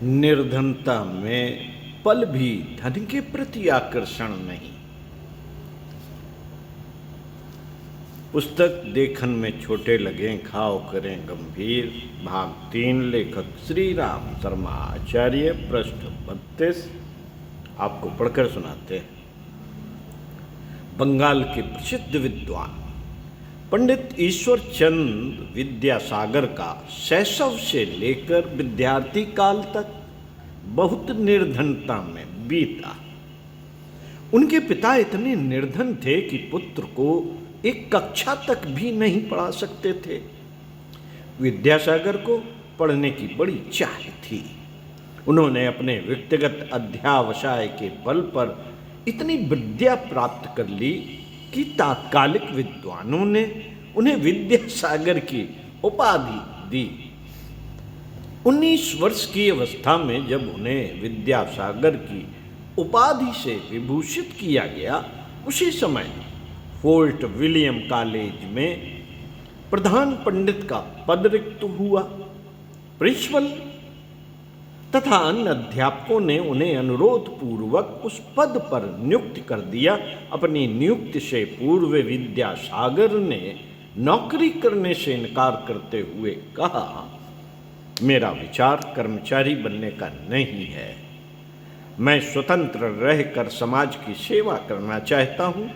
निर्धनता में पल भी धन के प्रति आकर्षण नहीं। पुस्तक देखन में छोटे लगे, खाओ करें गंभीर। भाग 3, लेखक श्री राम शर्मा आचार्य, पृष्ठ 32। आपको पढ़कर सुनाते हैं। बंगाल के प्रसिद्ध विद्वान पंडित ईश्वर चंद विद्यासागर का शैशव से लेकर विद्यार्थी काल तक बहुत निर्धनता में बीता। उनके पिता इतने निर्धन थे कि पुत्र को एक कक्षा तक भी नहीं पढ़ा सकते थे। विद्यासागर को पढ़ने की बड़ी चाह थी। उन्होंने अपने व्यक्तिगत अध्यावसाय के बल पर इतनी विद्या प्राप्त कर ली कि तात्कालिक विद्वानों ने उन्हें विद्यासागर की उपाधि दी। 19 वर्ष की अवस्था में जब उन्हें विद्यासागर की उपाधि से विभूषित किया गया, उसी समय फोर्ट विलियम कॉलेज में प्रधान पंडित का पद रिक्त हुआ। प्रिंसिपल तथा अन्य अध्यापकों ने उन्हें अनुरोध पूर्वक उस पद पर नियुक्त कर दिया। अपनी नियुक्ति से पूर्व विद्यासागर ने नौकरी करने से इनकार करते हुए कहा, मेरा विचार कर्मचारी बनने का नहीं है। मैं स्वतंत्र रहकर समाज की सेवा करना चाहता हूँ।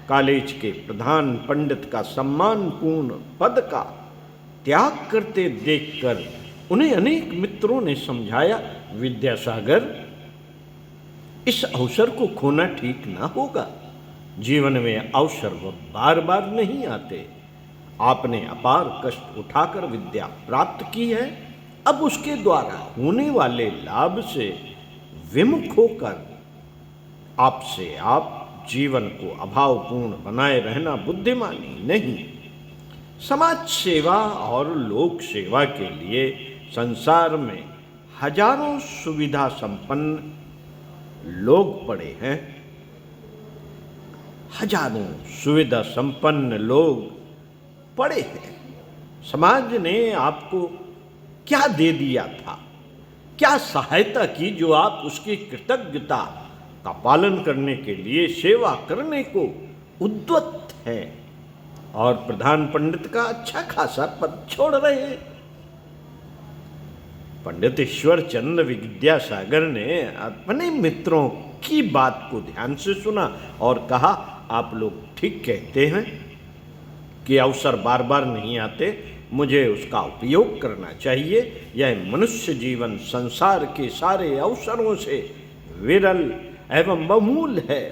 कॉलेज के प्रधान पंडित का सम्मानपूर्ण पद का त्याग करते देखकर उन्हें अनेक मित्रों ने समझाया, विद्यासागर, इस अवसर को खोना ठीक ना होगा। जीवन में अवसर बार बार नहीं आते। आपने अपार कष्ट उठाकर विद्या प्राप्त की है। अब उसके द्वारा होने वाले लाभ से विमुख होकर आपसे आप जीवन को अभावपूर्ण बनाए रहना बुद्धिमानी नहीं। समाज सेवा और लोक सेवा के लिए संसार में हजारों सुविधा संपन्न लोग पड़े हैं। हजारों सुविधा संपन्न लोग पड़े हैं। समाज ने आपको क्या दे दिया था, क्या सहायता की जो आप उसकी कृतज्ञता का पालन करने के लिए सेवा करने को उद्यत हैं और प्रधान पंडित का अच्छा खासा पद छोड़ रहे हैं। पंडित ईश्वर चंद विद्यासागर ने अपने मित्रों की बात को ध्यान से सुना और कहा, आप लोग ठीक कहते हैं कि अवसर बार बार नहीं आते। मुझे उसका उपयोग करना चाहिए। यह मनुष्य जीवन संसार के सारे अवसरों से विरल एवं बहुमूल्य है।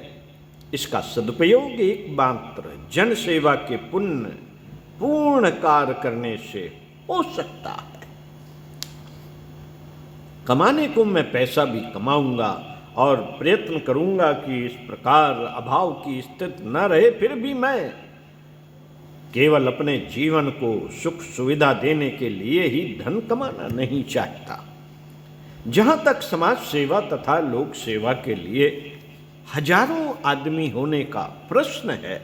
इसका सदुपयोग एकमात्र जन सेवा के पुण्य पूर्ण कार्य करने से हो सकता है। कमाने को मैं पैसा भी कमाऊंगा और प्रयत्न करूंगा कि इस प्रकार अभाव की स्थिति न रहे। फिर भी मैं केवल अपने जीवन को सुख सुविधा देने के लिए ही धन कमाना नहीं चाहता। जहां तक समाज सेवा तथा लोक सेवा के लिए हजारों आदमी होने का प्रश्न है,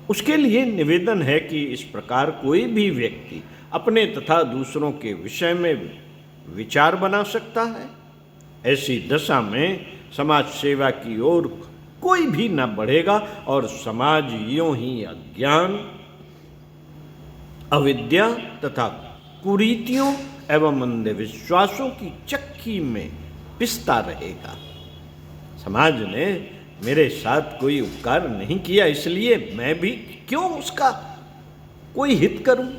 उसके लिए निवेदन है कि इस प्रकार कोई भी व्यक्ति अपने तथा दूसरों के विषय में विचार बना सकता है। ऐसी दशा में समाज सेवा की ओर कोई भी न बढ़ेगा और समाज यूं ही अज्ञान, अविद्या तथा कुरीतियों एवं अंधविश्वासों की चक्की में पिसता रहेगा। समाज ने मेरे साथ कोई उपकार नहीं किया, इसलिए मैं भी क्यों उसका कोई हित करूं?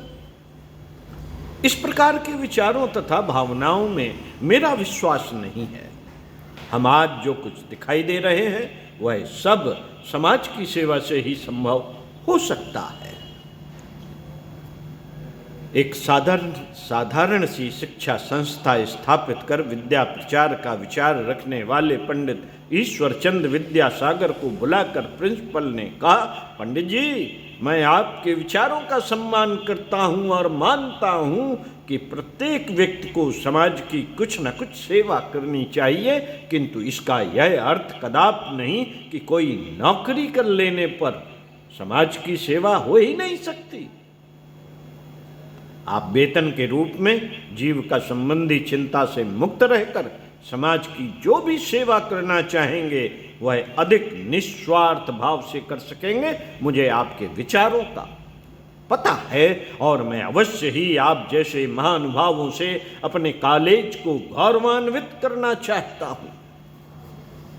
इस प्रकार के विचारों तथा भावनाओं में मेरा विश्वास नहीं है। हम आज जो कुछ दिखाई दे रहे हैं वह सब समाज की सेवा से ही संभव हो सकता है। एक साधारण सी शिक्षा संस्था स्थापित कर विद्या प्रचार का विचार रखने वाले पंडित ईश्वर चंद विद्यासागर को बुलाकर प्रिंसिपल ने कहा, पंडित जी, मैं आपके विचारों का सम्मान करता हूं और मानता हूं कि प्रत्येक व्यक्ति को समाज की कुछ न कुछ सेवा करनी चाहिए, किंतु इसका यह अर्थ कदापि नहीं कि कोई नौकरी कर लेने पर समाज की सेवा हो ही नहीं सकती। आप वेतन के रूप में जीविका संबंधी चिंता से मुक्त रहकर समाज की जो भी सेवा करना चाहेंगे वह अधिक निस्वार्थ भाव से कर सकेंगे। मुझे आपके विचारों का पता है और मैं अवश्य ही आप जैसे महानुभावों से अपने कॉलेज को गौरवान्वित करना चाहता हूं।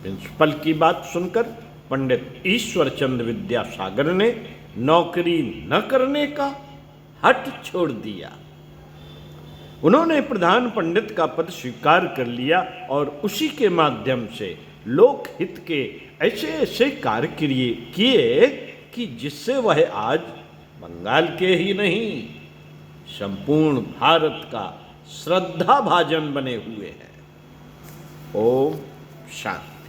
प्रिंसिपल की बात सुनकर पंडित ईश्वरचंद्र विद्यासागर ने नौकरी न करने का हठ छोड़ दिया। उन्होंने प्रधान पंडित का पद स्वीकार कर लिया और उसी के माध्यम से लोकहित के ऐसे ऐसे कार्य किए कि जिससे वह आज बंगाल के ही नहीं संपूर्ण भारत का श्रद्धा भाजन बने हुए हैं। ओम शांति।